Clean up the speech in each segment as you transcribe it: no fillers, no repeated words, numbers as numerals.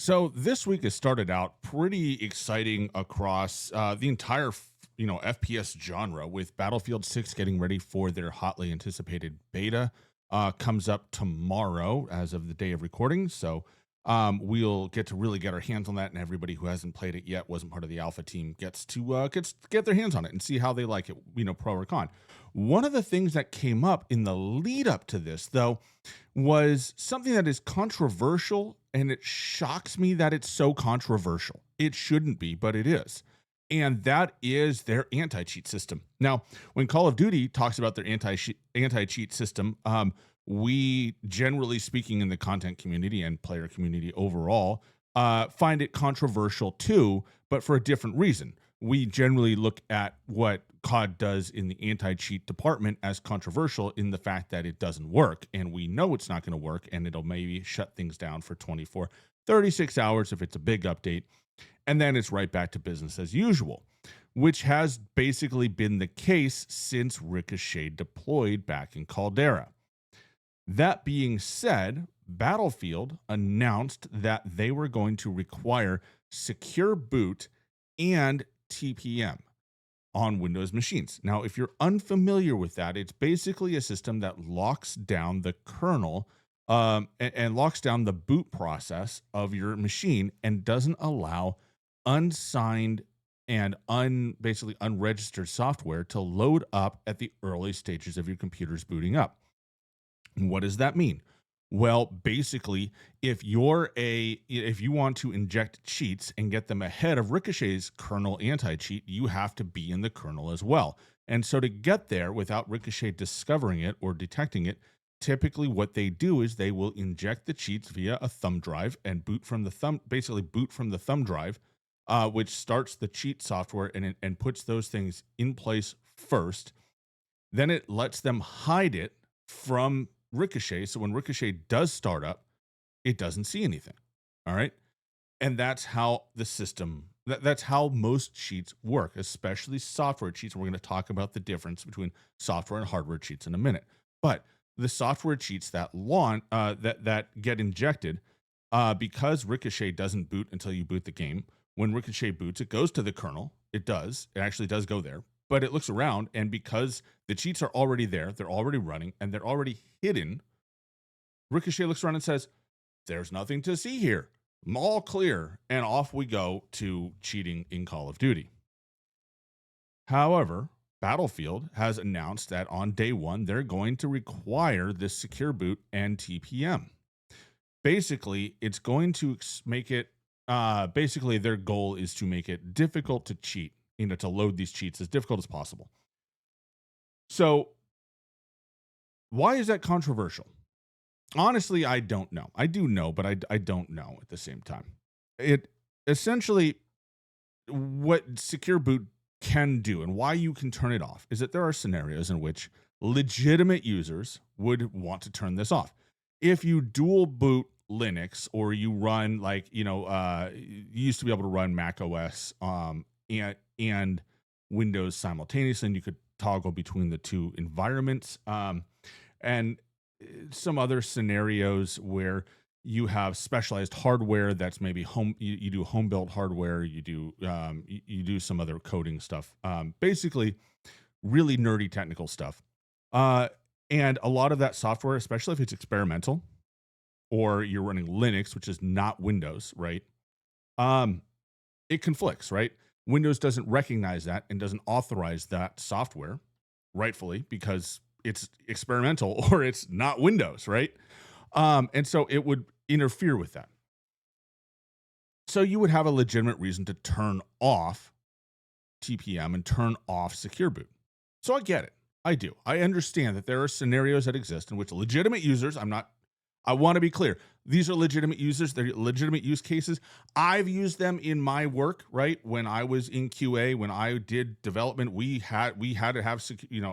So this week has started out pretty exciting across the entire, FPS genre with Battlefield 6 getting ready for their hotly anticipated beta. Comes up tomorrow as of the day of recording. So we'll get to really get our hands on that, and everybody who hasn't played it yet, wasn't part of the alpha team, gets to get their hands on it and see how they like it, pro or con. One of the things that came up in the lead up to this, though, was something that is controversial, and it shocks me that it's so controversial. It shouldn't be, but it is. And that is their anti-cheat system. Now, when Call of Duty talks about their anti-cheat system, we, generally speaking, in the content community and player community overall, find it controversial too, but for a different reason. We generally look at what COD does in the anti-cheat department as controversial in the fact that it doesn't work, and we know it's not going to work, and it'll maybe shut things down for 24, 36 hours if it's a big update, and then it's right back to business as usual, which has basically been the case since Ricochet deployed back in Caldera. That being said, Battlefield announced that they were going to require secure boot and TPM on Windows machines. Now, if you're unfamiliar with that, it's basically a system that locks down the kernel and locks down the boot process of your machine and doesn't allow unsigned and basically unregistered software to load up at the early stages of your computer's booting up. What does that mean? Well, basically, if you want to inject cheats and get them ahead of Ricochet's kernel anti-cheat, you have to be in the kernel as well. And so to get there without Ricochet discovering it or detecting it, typically what they do is they will inject the cheats via a thumb drive and boot from the thumb drive, which starts the cheat software and puts those things in place first. Then it lets them hide it from Ricochet, so when Ricochet does start up, it doesn't see anything. All right, and that's how the system. That's how most cheats work, especially software cheats. And we're going to talk about the difference between software and hardware cheats in a minute. But the software cheats that get injected, because Ricochet doesn't boot until you boot the game. When Ricochet boots, it goes to the kernel. It actually does go there. But it looks around, and because the cheats are already there, they're already running, and they're already hidden, Ricochet looks around and says, there's nothing to see here. I'm all clear. And off we go to cheating in Call of Duty. However, Battlefield has announced that on day one, they're going to require this secure boot and TPM. Basically, it's going to make it, their goal is to make it difficult to cheat, to load these cheats as difficult as possible. So why is that controversial? Honestly, I don't know. I do know, but I don't know at the same time. It essentially, what secure boot can do and why you can turn it off is that there are scenarios in which legitimate users would want to turn this off. If you dual boot Linux, or you run you used to be able to run Mac OS and Windows simultaneously, and you could toggle between the two environments. And some other scenarios where you have specialized hardware that's maybe you do home built hardware, you do some other coding stuff, basically really nerdy technical stuff. And a lot of that software, especially if it's experimental or you're running Linux, which is not Windows, right? It conflicts, right? Windows doesn't recognize that and doesn't authorize that software, rightfully, because it's experimental or it's not Windows, right? And so it would interfere with that. So you would have a legitimate reason to turn off TPM and turn off secure boot. So I get it. I do. I understand that there are scenarios that exist in which legitimate users, I want to be clear. These are legitimate users. They're legitimate use cases. I've used them in my work, right? When I was in QA, when I did development, we had to have,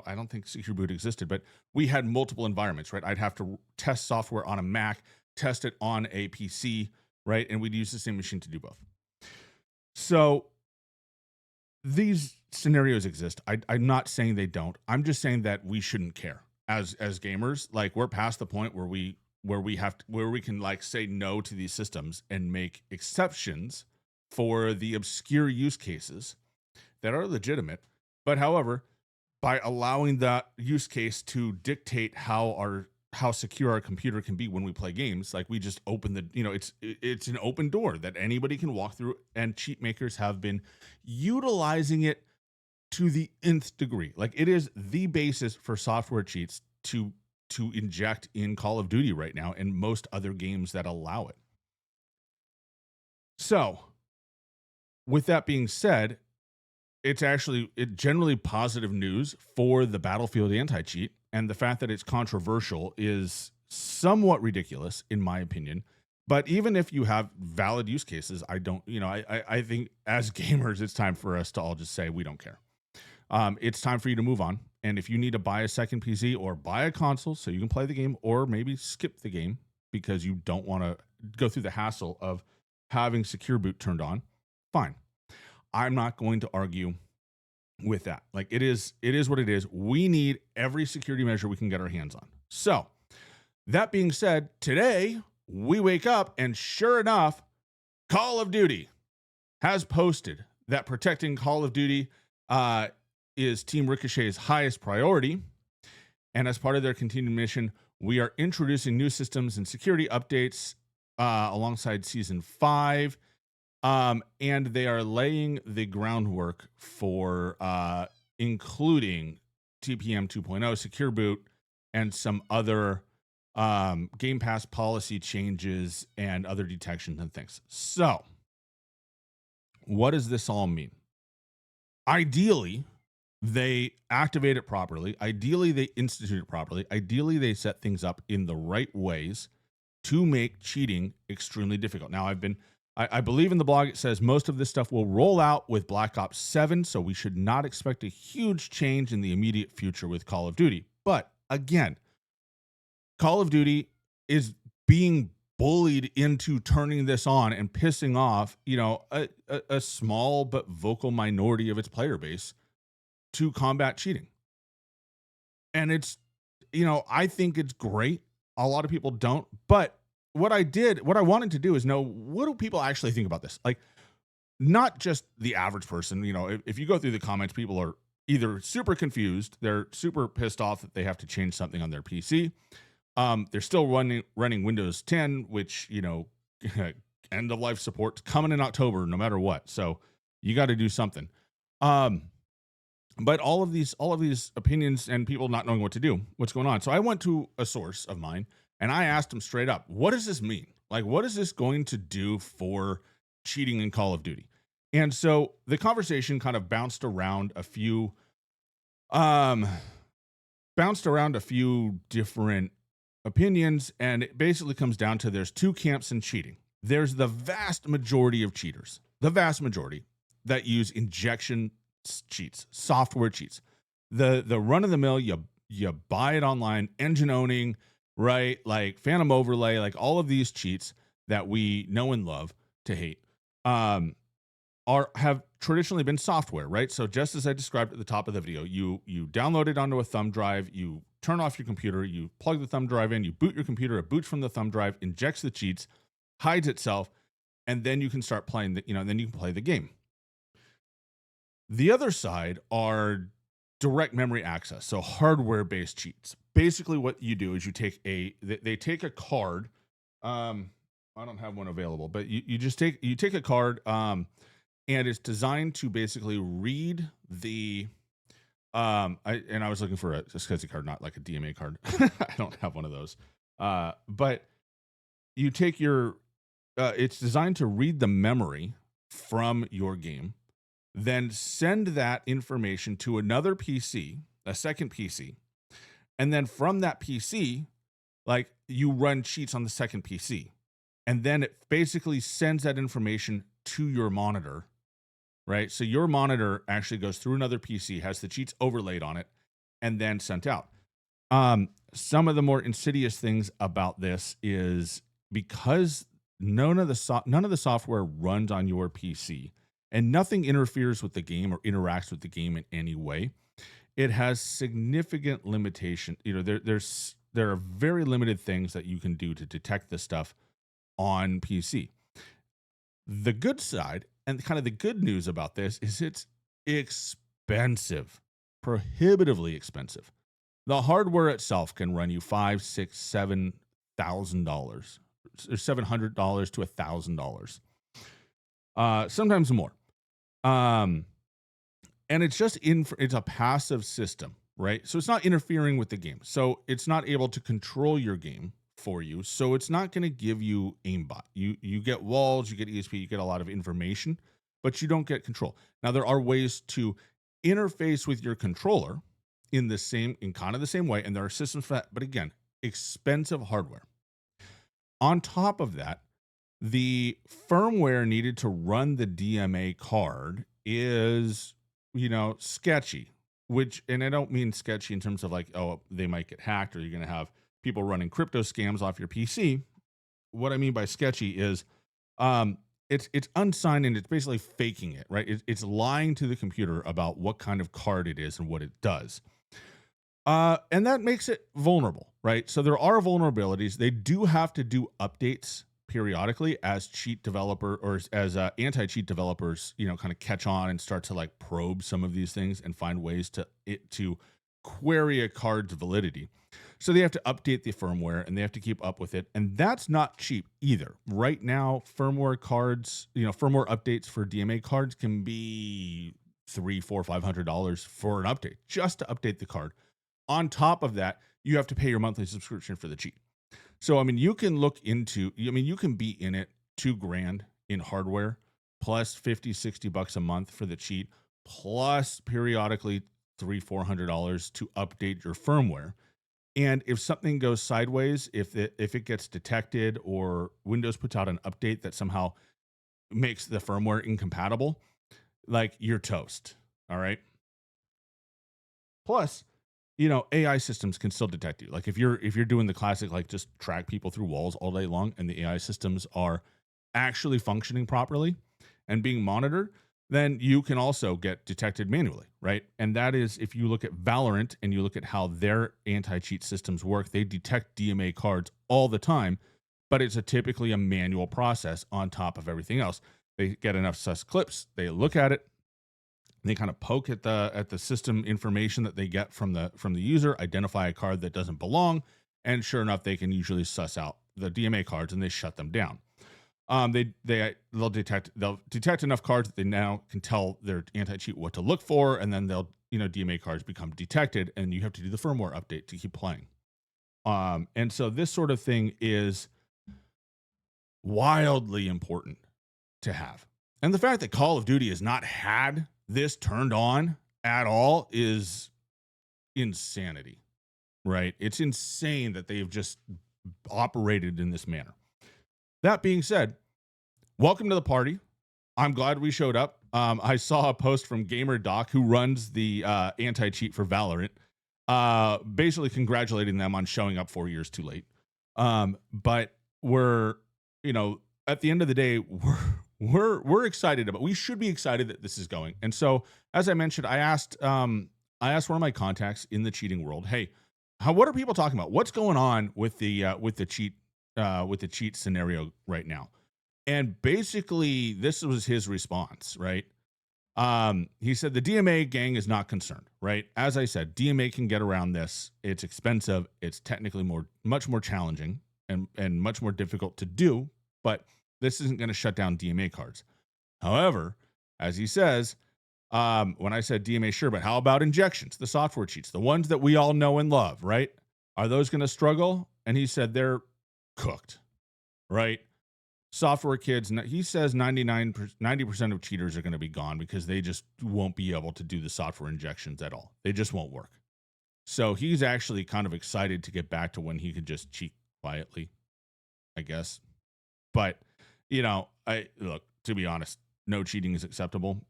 I don't think secure boot existed, but we had multiple environments, right? I'd have to test software on a Mac, test it on a PC, right? And we'd use the same machine to do both. So these scenarios exist. I'm not saying they don't. I'm just saying that we shouldn't care as gamers. Like, we're past the point where we where we can like say no to these systems and make exceptions for the obscure use cases that are legitimate. But however, by allowing that use case to dictate how secure our computer can be when we play games, like we just open the, it's an open door that anybody can walk through, and cheat makers have been utilizing it to the nth degree. Like it is the basis for software cheats to inject in Call of Duty right now and most other games that allow it. So, with that being said, it's generally positive news for the Battlefield anti-cheat, and the fact that it's controversial is somewhat ridiculous in my opinion. But even if you have valid use cases, I think as gamers, it's time for us to all just say we don't care. It's time for you to move on. And if you need to buy a second PC or buy a console so you can play the game, or maybe skip the game because you don't want to go through the hassle of having secure boot turned on, fine. I'm not going to argue with that. Like it is what it is. We need every security measure we can get our hands on. So that being said, today we wake up and sure enough, Call of Duty has posted that protecting Call of Duty is Team Ricochet's highest priority. And as part of their continued mission, we are introducing new systems and security updates alongside Season 5. And they are laying the groundwork for including TPM 2.0, Secure Boot, and some other Game Pass policy changes and other detections and things. So, what does this all mean? Ideally, they activate it properly. Ideally, they institute it properly. Ideally, they set things up in the right ways to make cheating extremely difficult. Now, I believe in the blog, it says most of this stuff will roll out with Black Ops 7, so we should not expect a huge change in the immediate future with Call of Duty. But again, Call of Duty is being bullied into turning this on and pissing off, a small but vocal minority of its player base to combat cheating. And it's, I think it's great. A lot of people don't, but what I wanted to do is know, what do people actually think about this? Like, not just the average person. If you go through the comments, people are either super confused, they're super pissed off that they have to change something on their PC. They're still running Windows 10, which, end of life support's coming in October, no matter what. So you got to do something. But all of these opinions and people not knowing what to do, what's going on. So I went to a source of mine and I asked him straight up, what does this mean? Like, what is this going to do for cheating in Call of Duty? And so the conversation kind of bounced around a few different opinions. And it basically comes down to there's two camps in cheating. There's the vast majority of cheaters, that use injection cheats, software cheats. The run of the mill, you buy it online, engine owning, right? Like Phantom Overlay, like all of these cheats that we know and love to hate, have traditionally been software, right? So just as I described at the top of the video, you download it onto a thumb drive, you turn off your computer, you plug the thumb drive in, you boot your computer, it boots from the thumb drive, injects the cheats, hides itself, and then you can start playing then you can play the game. The other side are direct memory access, so hardware-based cheats. Basically, what you do is they take a card. I don't have one available, but you take a card, and it's designed to basically read the. I was looking for a SCSI card, not like a DMA card. I don't have one of those. But you take your. It's designed to read the memory from your game, then send that information to another PC, a second PC, and then from that PC, like you run cheats on the second PC, and then it basically sends that information to your monitor, right? So your monitor actually goes through another PC, has the cheats overlaid on it, and then sent out. Some of the more insidious things about this is because none of the software runs on your PC, and nothing interferes with the game or interacts with the game in any way, it has significant limitation. There's there are very limited things that you can do to detect this stuff on PC. The good side and kind of the good news about this is it's expensive, prohibitively expensive. The hardware itself can run you $5, $6, $7,000, or $700 to $1,000, sometimes more. And it's just it's a passive system, right? So it's not interfering with the game. So it's not able to control your game for you. So it's not going to give you aimbot. You get walls, you get ESP, you get a lot of information, but you don't get control. Now there are ways to interface with your controller in kind of the same way, and there are systems for that. But again, expensive hardware. On top of that, the firmware needed to run the DMA card is, sketchy, and I don't mean sketchy in terms of like, oh, they might get hacked or you're going to have people running crypto scams off your PC. What I mean by sketchy is, it's unsigned and it's basically faking it, right? It's lying to the computer about what kind of card it is and what it does. And that makes it vulnerable, right? So there are vulnerabilities. They do have to do updates periodically as cheat developer or as anti-cheat developers, kind of catch on and start to like probe some of these things and find ways to query a card's validity. So they have to update the firmware and they have to keep up with it. And that's not cheap either. Right now, firmware cards, firmware updates for DMA cards can be $300, $400, $500 for an update, just to update the card. On top of that, you have to pay your monthly subscription for the cheat. So, you can you can be in it $2,000 in hardware plus $50, $60 a month for the cheat, plus periodically $300, $400 to update your firmware. And if something goes sideways, if it gets detected or Windows puts out an update that somehow makes the firmware incompatible, like you're toast. All right. Plus, AI systems can still detect you. Like if you're doing the classic, like just track people through walls all day long and the AI systems are actually functioning properly and being monitored, then you can also get detected manually, right? And that is, if you look at Valorant and you look at how their anti-cheat systems work, they detect DMA cards all the time, but it's typically a manual process on top of everything else. They get enough sus clips, they look at it, they kind of poke at the system information that they get from the user, identify a card that doesn't belong, and sure enough, they can usually suss out the DMA cards and they shut them down. They'll detect enough cards that they now can tell their anti-cheat what to look for, and then DMA cards become detected, and you have to do the firmware update to keep playing. And so this sort of thing is wildly important to have. And the fact that Call of Duty has not had this turned on at all is insanity, right? It's insane that they've just operated in this manner. That being said, welcome to the party. I'm glad we showed up. I saw a post from Gamer Doc, who runs the anti-cheat for Valorant, basically congratulating them on showing up 4 years too late. But we're, at the end of the day, we're excited we should be excited that this is going. And so, as I mentioned, I asked one of my contacts in the cheating world, hey, what are people talking about? What's going on with the cheat scenario right now? And basically, this was his response, right? He said the DMA gang is not concerned, right? As I said, DMA can get around this. It's expensive. It's technically much more challenging and much more difficult to do, but this isn't going to shut down DMA cards. However, as he says, when I said DMA, sure, but how about injections, the software cheats, the ones that we all know and love, right? Are those going to struggle? And he said they're cooked, right? Software kids, he says 90% of cheaters are going to be gone because they just won't be able to do the software injections at all. They just won't work. So he's actually kind of excited to get back to when he could just cheat quietly, I guess. But, to be honest, no cheating is acceptable.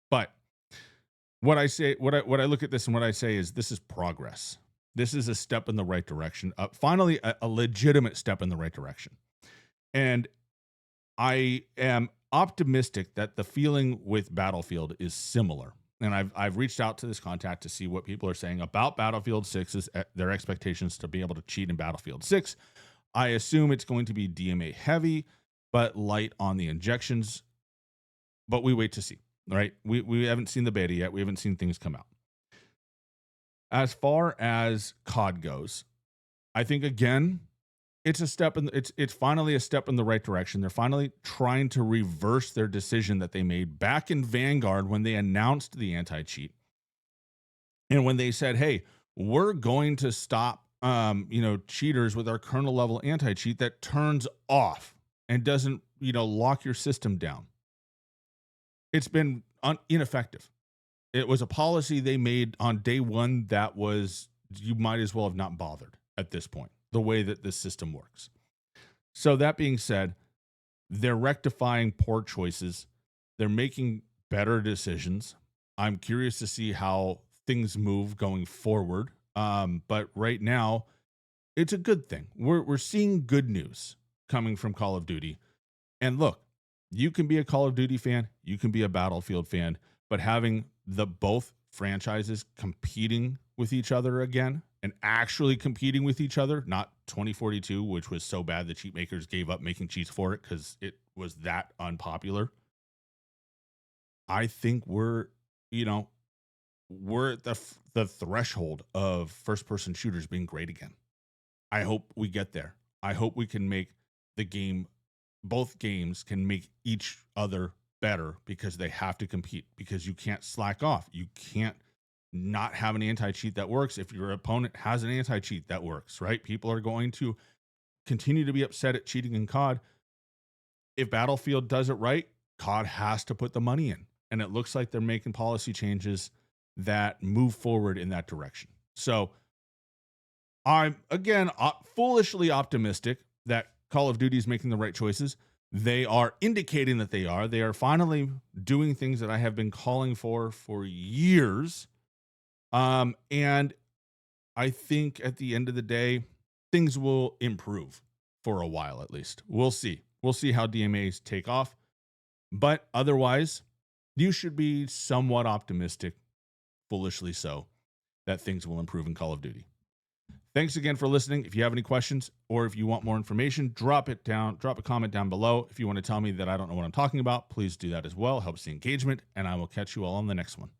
But what I look at this and what I say is this is progress. This is a step in the right direction. Finally, a legitimate step in the right direction. And I am optimistic that the feeling with Battlefield is similar. and I've reached out to this contact to see what people are saying about Battlefield 6's their expectations to be able to cheat in Battlefield 6. I assume it's going to be DMA heavy, but light on the injections. But we wait to see. Right? We haven't seen the beta yet. We haven't seen things come out. As far as COD goes, I think again, it's a step in it's finally a step in the right direction. They're finally trying to reverse their decision that they made back in Vanguard when they announced the anti-cheat. And when they said, "Hey, we're going to stop cheaters with our kernel level anti-cheat that turns off and doesn't, lock your system down." It's been ineffective. It was a policy they made on day one that was, you might as well have not bothered at this point, the way that this system works. So that being said, they're rectifying poor choices. They're making better decisions. I'm curious to see how things move going forward. But right now, it's a good thing. We're seeing good news coming from Call of Duty. And look, you can be a Call of Duty fan, you can be a Battlefield fan, but having the both franchises competing with each other again and actually competing with each other, not 2042, which was so bad the cheat makers gave up making cheats for it because it was that unpopular. I think we're at the threshold of first person shooters being great again. I hope we get there. I hope we can make both games can make each other better because they have to compete, because you can't slack off. You can't not have an anti-cheat that works if your opponent has an anti-cheat that works, right? People are going to continue to be upset at cheating in COD. If Battlefield does it right, COD has to put the money in. And it looks like they're making policy changes that move forward in that direction. So I'm, again, foolishly optimistic that Call of Duty is making the right choices. They are indicating that they are. They are finally doing things that I have been calling for years. And I think at the end of the day, things will improve for a while at least. We'll see. We'll see how DMAs take off. But otherwise, you should be somewhat optimistic, foolishly so, that things will improve in Call of Duty. Thanks again for listening. If you have any questions or if you want more information, drop a comment down below. If you want to tell me that I don't know what I'm talking about, please do that as well. Helps the engagement, and I will catch you all on the next one.